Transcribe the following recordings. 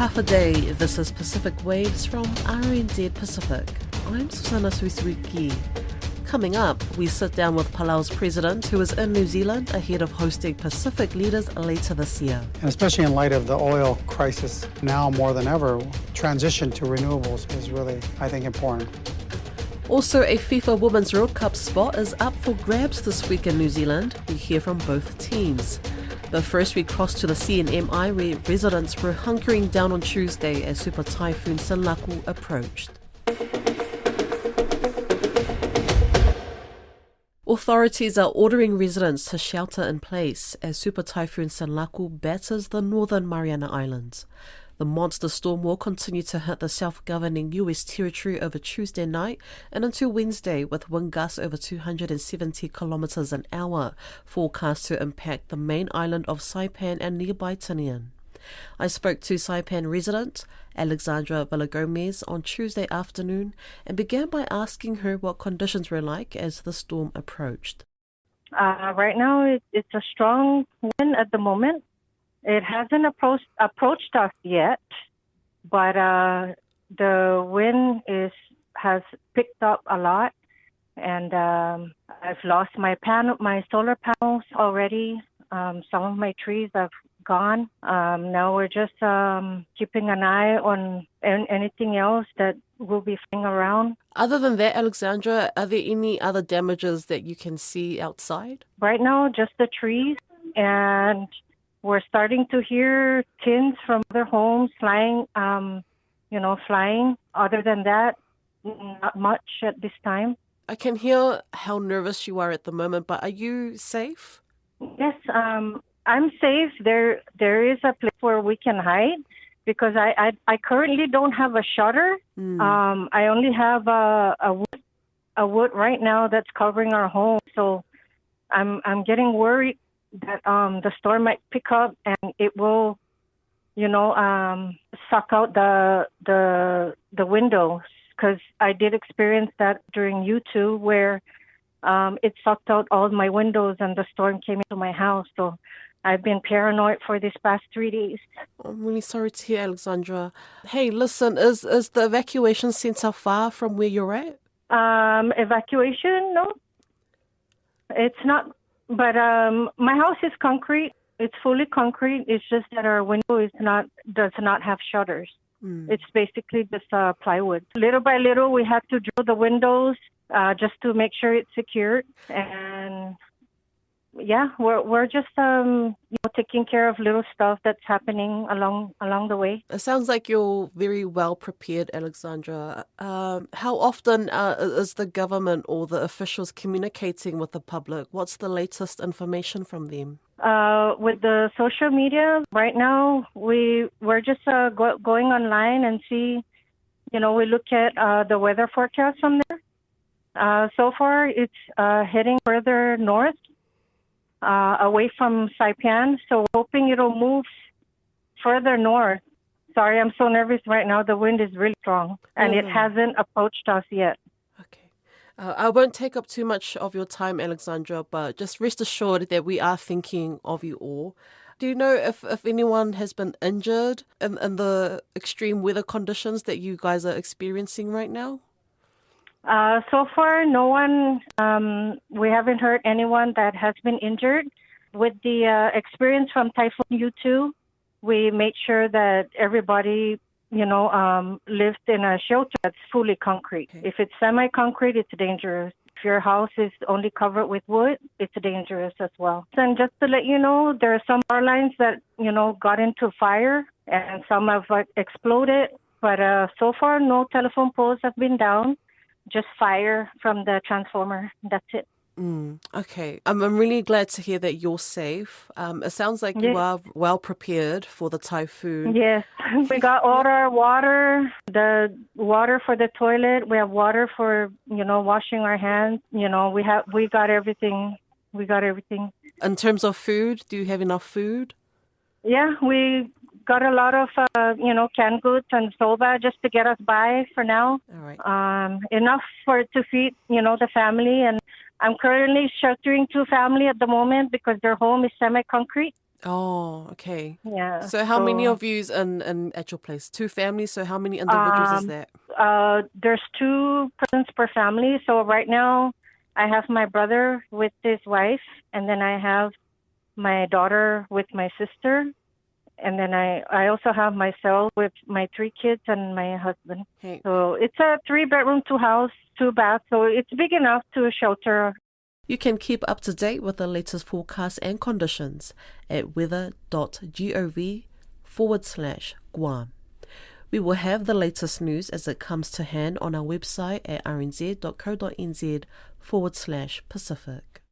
half a day. This is Pacific Waves from RNZ Pacific. I'm Susana Suisuiki. Coming up, we sit down with Palau's President, who is in New Zealand ahead of hosting Pacific leaders later this year. And especially in light of the oil crisis now more than ever, transition to renewables is really, I think, important. Also, a FIFA Women's World Cup spot is up for grabs this week in New Zealand. We hear from both teams. But first we cross to the CNMI, where residents were hunkering down on Tuesday as Super Typhoon Sinlaku approached. Authorities are ordering residents to shelter in place as Super Typhoon Sinlaku batters the northern Mariana Islands. The monster storm will continue to hit the self-governing US territory over Tuesday night and until Wednesday, with wind gusts over 270 kilometres an hour forecast to impact the main island of Saipan and nearby Tinian. I spoke to Saipan resident Alexandra Villagomez on Tuesday afternoon and began by asking her what conditions were like as the storm approached. Right now, it's a strong wind at the moment. It hasn't approached us yet, but the wind has picked up a lot, and I've lost my solar panels already. Some of my trees have gone. Now we're just keeping an eye on anything else that will be flying around. Other than that, Alexandra, are there any other damages that you can see outside? Right now, just the trees, and we're starting to hear tins from other homes flying. Flying. Other than that, not much at this time. I can hear how nervous you are at the moment, but are you safe? Yes, I'm safe. There is a place where we can hide because I currently don't have a shutter. I only have a wood right now that's covering our home. So I'm getting worried that the storm might pick up and it will, suck out the windows, because I did experience that during U2 where it sucked out all my windows and the storm came into my house. So I've been paranoid for these past 3 days. I'm really sorry to hear, Alexandra. Hey, listen, is the evacuation center far from where you're at? Evacuation? No, it's not. But my house is concrete. It's fully concrete. It's just that our window does not have shutters. It's basically just plywood. Little by little, we had to drill the windows just to make sure it's secured. And yeah, we're just taking care of little stuff that's happening along the way. It sounds like you're very well prepared, Alexandra. How often is the government or the officials communicating with the public? What's the latest information from them? With the social media, right now we're just going online and see. We look at the weather forecast from there. So far, it's heading further north. Away from Saipan, so we're hoping it'll move further north. Sorry, I'm so nervous right now. The wind is really strong, and it hasn't approached us yet. Okay. I won't take up too much of your time, Alexandra, but just rest assured that we are thinking of you all. Do you know if anyone has been injured in the extreme weather conditions that you guys are experiencing right now? So far, no one. We haven't heard anyone that has been injured. With the experience from Typhoon U2, we made sure that everybody, lived in a shelter that's fully concrete. Okay. If it's semi-concrete, it's dangerous. If your house is only covered with wood, it's dangerous as well. And just to let you know, there are some power lines that, got into fire and some have exploded. But so far, no telephone poles have been down. Just fire from the transformer. That's it. Okay. I'm really glad to hear that you're safe. It sounds like you are well prepared for the typhoon. Yes. We got all our water, the water for the toilet. We have water for, washing our hands. We got everything. In terms of food, do you have enough food? Yeah, we got a lot of, canned goods and soba just to get us by for now. All right. Enough to feed, the family. And I'm currently sheltering 2 family at the moment because their home is semi-concrete. Oh, okay. Yeah. So how many of yous in at your place? 2 families, so how many individuals is that? There's 2 persons per family. So right now, I have my brother with his wife, and then I have my daughter with my sister, and then I also have myself with my 3 kids and my husband. Hey. So it's a 3-bedroom, 2 house, 2 bath. So it's big enough to shelter. You can keep up to date with the latest forecasts and conditions at weather.gov/Guam. We will have the latest news as it comes to hand on our website at rnz.co.nz/Pacific.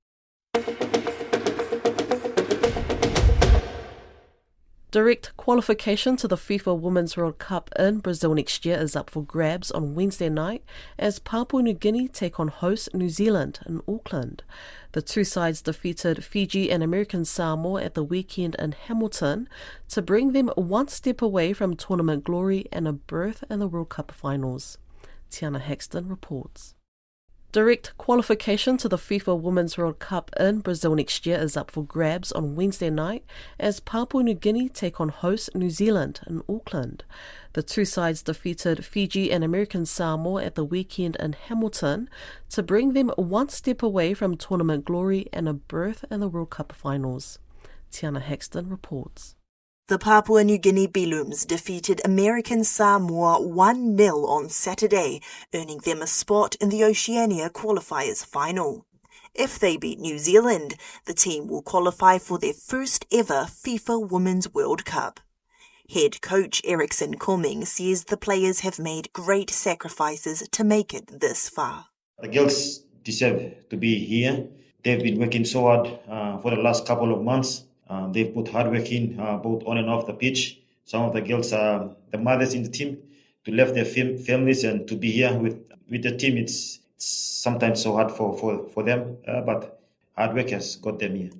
Direct qualification to the FIFA Women's World Cup in Brazil next year is up for grabs on Wednesday night as Papua New Guinea take on host New Zealand in Auckland. The 2 sides defeated Fiji and American Samoa at the weekend in Hamilton to bring them one step away from tournament glory and a berth in the World Cup finals. Tiana Haxton reports. Direct qualification to the FIFA Women's World Cup in Brazil next year is up for grabs on Wednesday night as Papua New Guinea take on host New Zealand in Auckland. The 2 sides defeated Fiji and American Samoa at the weekend in Hamilton to bring them one step away from tournament glory and a berth in the World Cup finals. Tiana Haxton reports. The Papua New Guinea Belooms defeated American Samoa 1-0 on Saturday, earning them a spot in the Oceania qualifiers final. If they beat New Zealand, the team will qualify for their first ever FIFA Women's World Cup. Head coach Eriksson Coming says the players have made great sacrifices to make it this far. The girls deserve to be here. They've been working so hard for the last couple of months. They've put hard work in both on and off the pitch. Some of the girls are the mothers in the team to leave their families and to be here with the team. It's sometimes so hard for them, but hard work has got them here.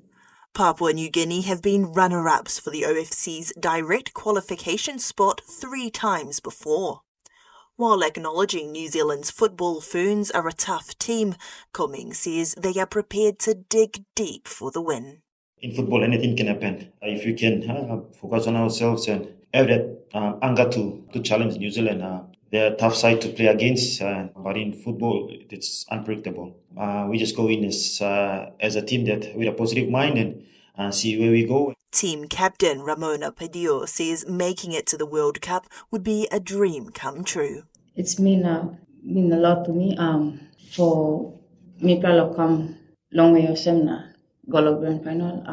Papua New Guinea have been runner-ups for the OFC's direct qualification spot 3 times before. While acknowledging New Zealand's football ferns are a tough team, Coming says they are prepared to dig deep for the win. In football, anything can happen. If we can focus on ourselves and have that anger to challenge New Zealand, they're a tough side to play against, but in football, it's unpredictable. We just go in as a team that with a positive mind and see where we go. Team captain Ramona Padillo says making it to the World Cup would be a dream come true. It's mean a lot to me. For me, probably come long way of semna. Golo grand final.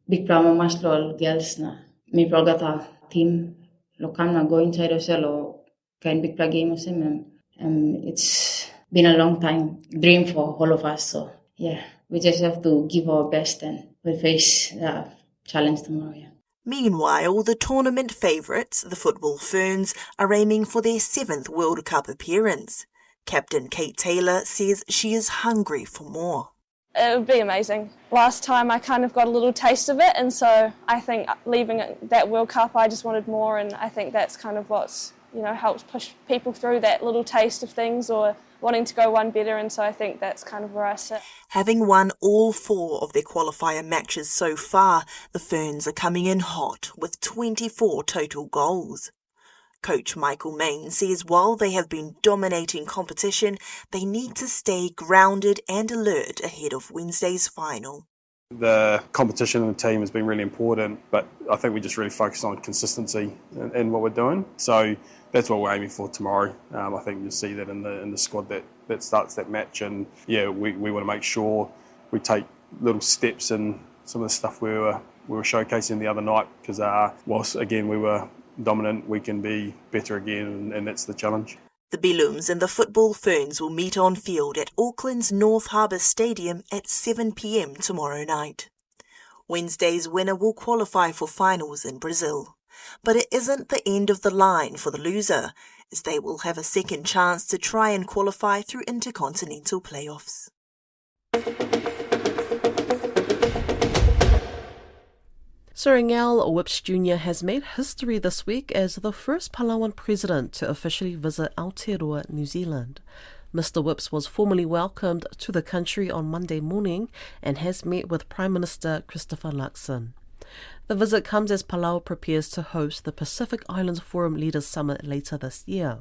Big problem mas lol girls na. Me progata team lokam na go inside of cell kind big play game of sem. It's been a long time dream for all of us. So yeah, we just have to give our best and we'll face the challenge tomorrow. Yeah. Meanwhile, the tournament favourites, the football ferns, are aiming for their 7th World Cup appearance. Captain Kate Taylor says she is hungry for more. It would be amazing. Last time I kind of got a little taste of it, and so I think leaving that World Cup I just wanted more, and I think that's kind of what's helps push people through that little taste of things or wanting to go one better, and so I think that's kind of where I sit. Having won all 4 of their qualifier matches so far, the Ferns are coming in hot with 24 total goals. Coach Michael Main says while they have been dominating competition, they need to stay grounded and alert ahead of Wednesday's final. The competition in the team has been really important, but I think we just really focus on consistency in what we're doing. So that's what we're aiming for tomorrow. I think you'll see that in the squad that starts that match. And yeah, we want to make sure we take little steps in some of the stuff we were showcasing the other night, because whilst again we were dominant, we can be better again, and that's the challenge. The Belooms and the football ferns will meet on field at Auckland's North Harbour Stadium at 7 p.m. tomorrow night. Wednesday's winner will qualify for finals in Brazil. But it isn't the end of the line for the loser, as they will have a second chance to try and qualify through intercontinental playoffs. Suringal Whips Jr. has made history this week as the first Palauan President to officially visit Aotearoa, New Zealand. Mr. Whips was formally welcomed to the country on Monday morning and has met with Prime Minister Christopher Luxon. The visit comes as Palau prepares to host the Pacific Islands Forum Leaders Summit later this year.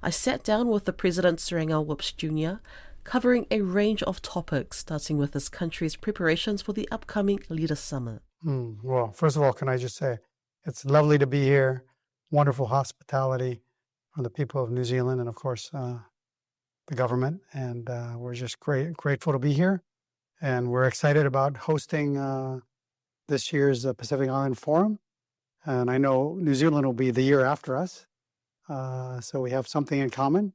I sat down with the President Serengau Whips Jr., covering a range of topics, starting with this country's preparations for the upcoming Leaders Summit. Well, first of all, can I just say, it's lovely to be here. Wonderful hospitality from the people of New Zealand and, of course, the government. And we're just grateful to be here. And we're excited about hosting this year's Pacific Island Forum. And I know New Zealand will be the year after us. So we have something in common.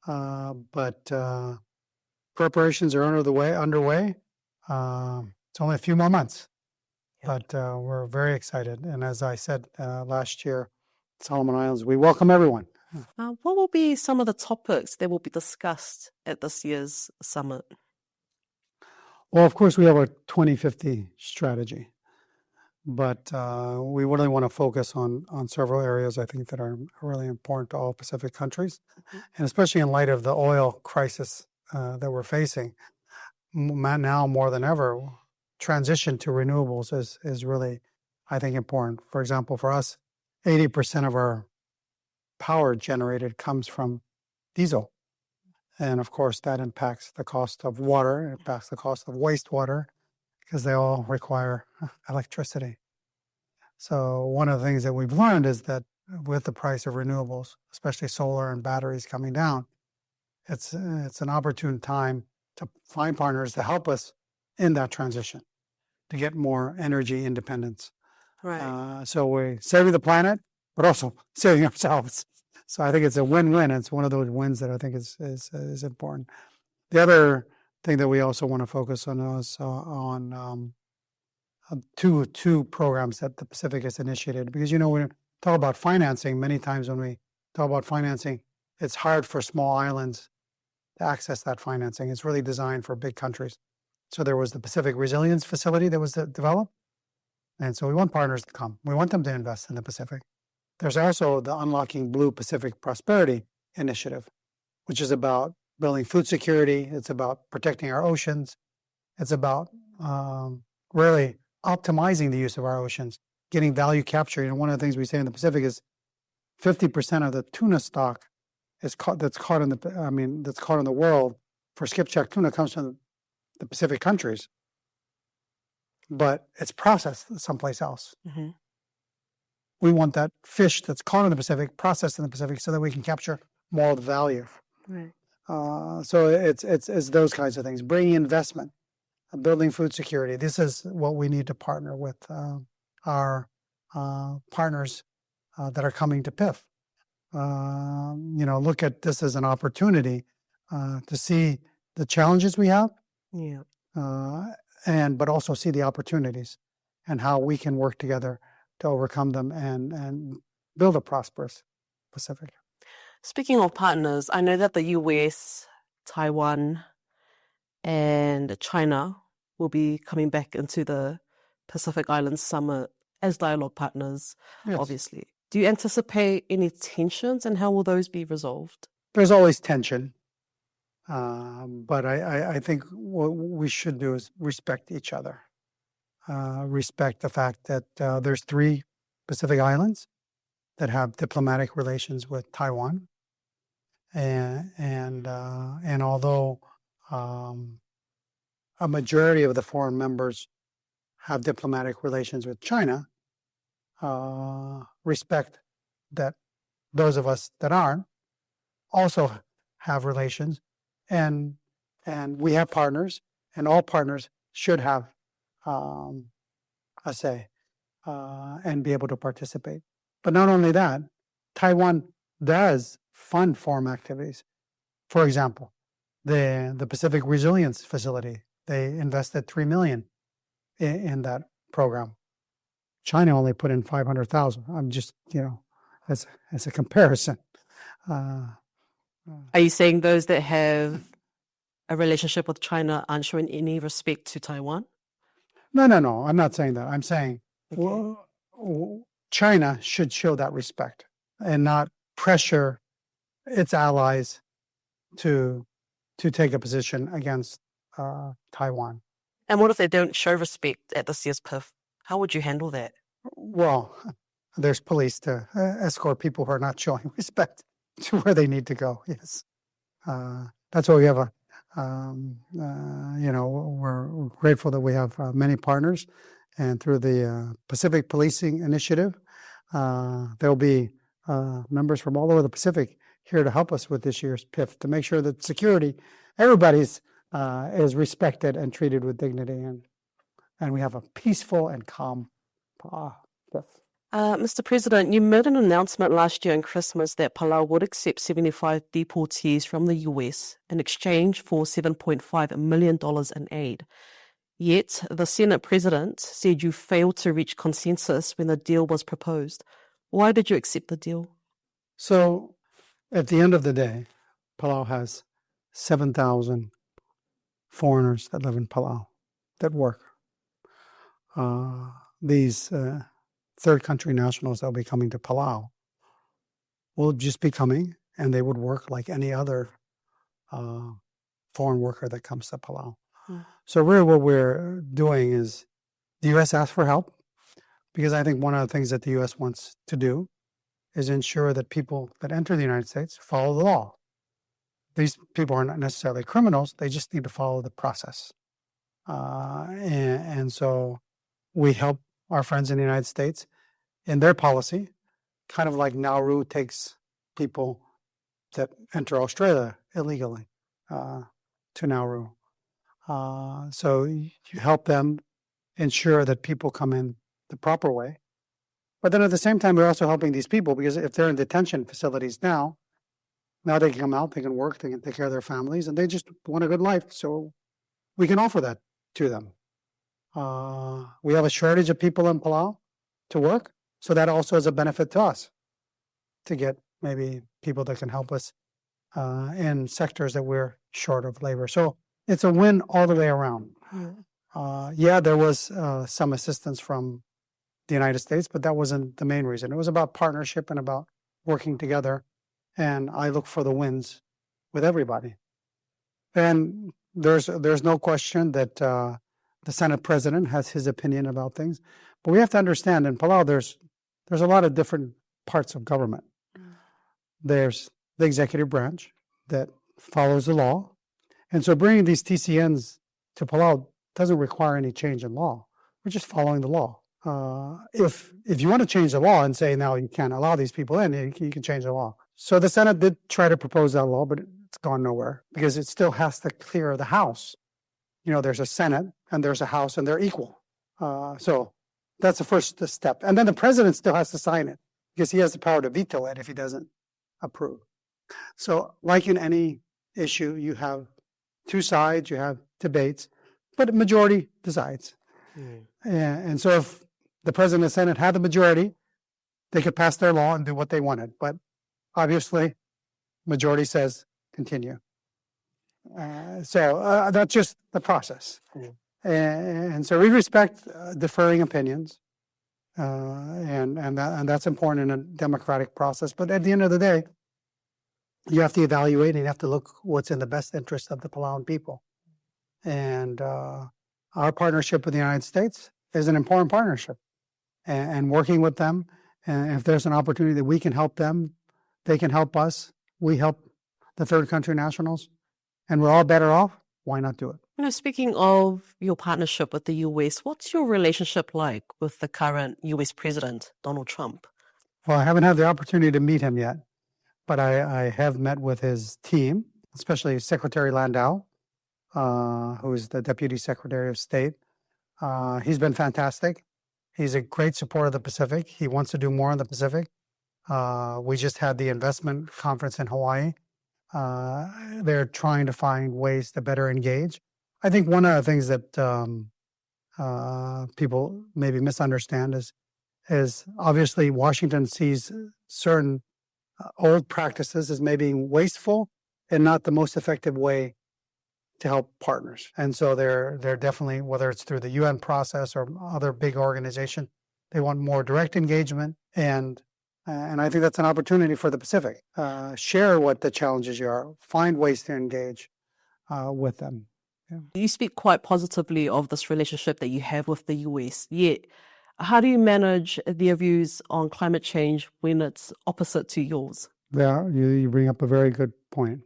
But preparations are underway. It's only a few more months. But we're very excited. And as I said last year, Solomon Islands, we welcome everyone. What will be some of the topics that will be discussed at this year's summit? Well, of course, we have our 2050 strategy. But we really want to focus on several areas, I think, that are really important to all Pacific countries. And especially in light of the oil crisis that we're facing, now more than ever, transition to renewables is really, I think, important. For example, for us, 80% of our power generated comes from diesel. And of course, that impacts the cost of water, it impacts the cost of wastewater, because they all require electricity. So one of the things that we've learned is that with the price of renewables, especially solar and batteries coming down, it's an opportune time to find partners to help us in that transition, to get more energy independence. Right. So we're saving the planet, but also saving ourselves. So I think it's a win-win. It's one of those wins that I think is important. The other thing that we also want to focus on is on two programs that the Pacific has initiated. Because, when we talk about financing, many times when we talk about financing, it's hard for small islands to access that financing. It's really designed for big countries. So there was the Pacific Resilience Facility that was developed. And so we want partners to come. We want them to invest in the Pacific. There's also the Unlocking Blue Pacific Prosperity Initiative, which is about building food security. It's about protecting our oceans. It's about really optimizing the use of our oceans, getting value capture. One of the things we say in the Pacific is 50% of the tuna stock that's caught in the world for skipjack tuna comes from the Pacific countries, but it's processed someplace else. Mm-hmm. We want that fish that's caught in the Pacific processed in the Pacific so that we can capture more of the value. Right. So it's those kinds of things. Bringing investment, building food security. This is what we need to partner with our partners that are coming to PIF. Look at this as an opportunity to see the challenges we have, but also see the opportunities and how we can work together to overcome them and build a prosperous Pacific. Speaking of partners, I know that the US, Taiwan, and China will be coming back into the Pacific Islands Summit as dialogue partners, Yes. obviously. Do you anticipate any tensions, and how will those be resolved? There's always tension, but I think what we should do is respect each other. Respect the fact that there's 3 Pacific Islands that have diplomatic relations with Taiwan, and although a majority of the foreign members have diplomatic relations with China, respect that those of us that aren't also have relations, and we have partners, and all partners should have a say and be able to participate. But not only that, Taiwan does fund forum activities. For example, the Pacific Resilience Facility, they invested $3 million in that program. China only put in 500,000. I'm just, as a comparison. Are you saying those that have a relationship with China aren't showing any respect to Taiwan? No. I'm not saying that. I'm saying China should show that respect and not pressure its allies to take a position against Taiwan. And what if they don't show respect at this year's PIF? How would you handle that? Well, there's police to escort people who are not showing respect to where they need to go. Yes, that's why we have we're grateful that we have many partners, and through the Pacific Policing Initiative, there'll be members from all over the Pacific here to help us with this year's PIF to make sure that security, everybody's is respected and treated with dignity, and we have a peaceful and calm PIF. Mr. President, you made an announcement last year in Christmas that Palau would accept 75 deportees from the US in exchange for $7.5 million in aid. Yet, the Senate President said you failed to reach consensus when the deal was proposed. Why did you accept the deal? So, at the end of the day, Palau has 7,000 foreigners that live in Palau that work. These third country nationals that will be coming to Palau will just be coming, and they would work like any other foreign worker that comes to Palau. So really what we're doing is the U.S. asked for help because I think one of the things that the U.S. wants to do is ensure that people that enter the United States follow the law. These people are not necessarily criminals, they just need to follow the process. And so we help our friends in the United States in their policy, kind of like Nauru takes people that enter Australia illegally to Nauru. So you help them ensure that people come in the proper way. But then at the same time, we're also helping these people because if they're in detention facilities now they can come out, they can work, they can take care of their families, and they just want a good life. So we can offer that to them. We have a shortage of people in Palau to work, so that also is a benefit to us to get maybe people that can help us in sectors that we're short of labor. So it's a win all the way around. There was some assistance from the United States, but that wasn't the main reason. It was about partnership and about working together, and I look for the wins with everybody. And there's no question that the Senate President has his opinion about things, but we have to understand in Palau there's a lot of different parts of government. There's the executive branch that follows the law, and so bringing these TCNs to Palau doesn't require any change in law. We're just following the law. If you want to change the law and say now you can't allow these people in, you can change the law. So the Senate did try to propose that law, but it's gone nowhere because it still has to clear the House. There's a Senate and there's a House and they're equal. So that's the first step. And then the president still has to sign it because he has the power to veto it if he doesn't approve. So like in any issue, you have two sides, you have debates, but a majority decides. And so if the president and the Senate had the majority, they could pass their law and do what they wanted. But obviously, majority says continue. So that's just the process. And so we respect differing opinions, and that's important in a democratic process. But at the end of the day, you have to evaluate and you have to look what's in the best interest of the Palauan people. And our partnership with the United States is an important partnership. And working with them, and if there's an opportunity that we can help them, they can help us, we help the third country nationals, and we're all better off, why not do it? Speaking of your partnership with the US, what's your relationship like with the current US President, Donald Trump? Well, I haven't had the opportunity to meet him yet, but I have met with his team, especially Secretary Landau, who is the Deputy Secretary of State. He's been fantastic. He's a great supporter of the Pacific. He wants to do more in the Pacific. We just had the investment conference in Hawaii. They're trying to find ways to better engage. I think one of the things that people maybe misunderstand is obviously Washington sees certain old practices as maybe wasteful and not the most effective way to help partners. And so they're definitely, whether it's through the UN process or other big organization, they want more direct engagement. And I think that's an opportunity for the Pacific. Share what the challenges are, find ways to engage with them. Yeah. You speak quite positively of this relationship that you have with the US, yet How do you manage their views on climate change when it's opposite to yours? Yeah, you bring up a very good point.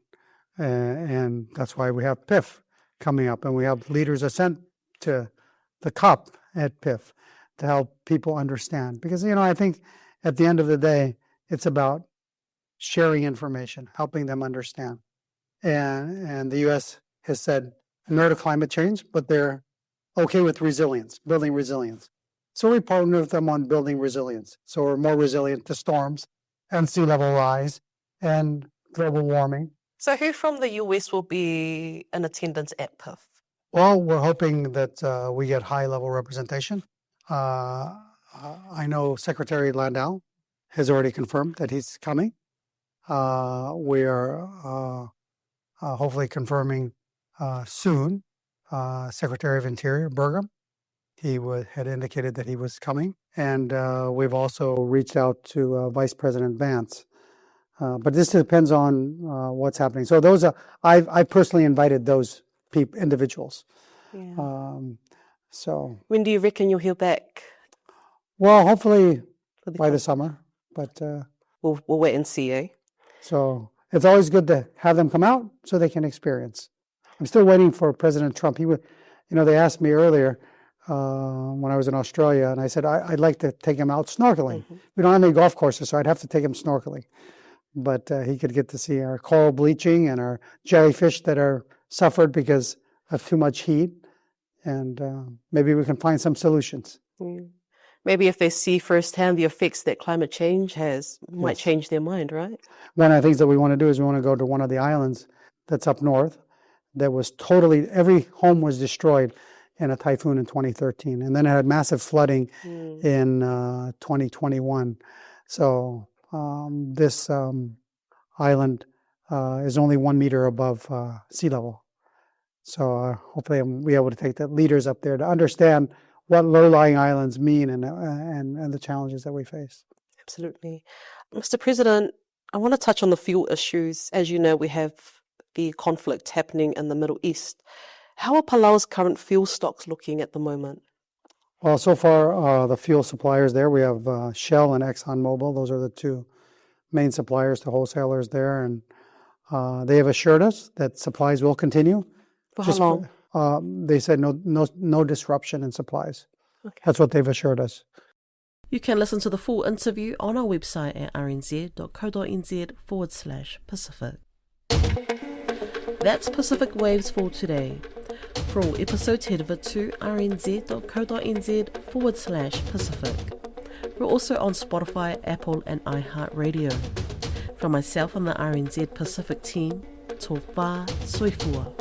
And that's why we have PIF coming up, and we have leaders ascent to the COP at PIF to help people understand. Because, I think at the end of the day, it's about sharing information, helping them understand. And the U.S. has said no to climate change, but they're okay with resilience, building resilience. So we partner with them on building resilience. So we're more resilient to storms and sea level rise and global warming. So who from the US will be in attendance at PIF? Well, we're hoping that we get high-level representation. I know Secretary Landau has already confirmed that he's coming. We are hopefully confirming soon Secretary of Interior Burgum. He had indicated that he was coming. And we've also reached out to Vice President Vance. But this depends on what's happening. So those are, I personally invited those individuals. Yeah. So when do you reckon you'll hear back? Well, hopefully by the summer, but we'll wait and see, eh? So it's always good to have them come out so they can experience. I'm still waiting for President Trump. He would, they asked me earlier when I was in Australia, and I said I'd like to take him out snorkeling. Mm-hmm. We don't have any golf courses, so I'd have to take him snorkeling. But he could get to see our coral bleaching and our jellyfish that are suffered because of too much heat, and maybe we can find some solutions. Mm. Maybe if they see firsthand the effects that climate change has, might change their mind, right? One of the things that we want to do is we want to go to one of the islands that's up north that was every home was destroyed in a typhoon in 2013. And then it had massive flooding in 2021. So this island is only 1 meter above sea level. So hopefully I'll be able to take the leaders up there to understand what low-lying islands mean and the challenges that we face. Absolutely. Mr. President, I want to touch on the fuel issues. As you know, we have the conflict happening in the Middle East. How are Palau's current fuel stocks looking at the moment? Well, so far, the fuel suppliers there, we have Shell and ExxonMobil. Those are the two main suppliers to wholesalers there. And they have assured us that supplies will continue. For how long? They said no disruption in supplies. Okay. That's what they've assured us. You can listen to the full interview on our website at rnz.co.nz/Pacific. That's Pacific Waves for today. For all episodes, head over to rnz.co.nz/Pacific. We're also on Spotify, Apple and iHeartRadio. From myself and the RNZ Pacific team, tō whā soifua.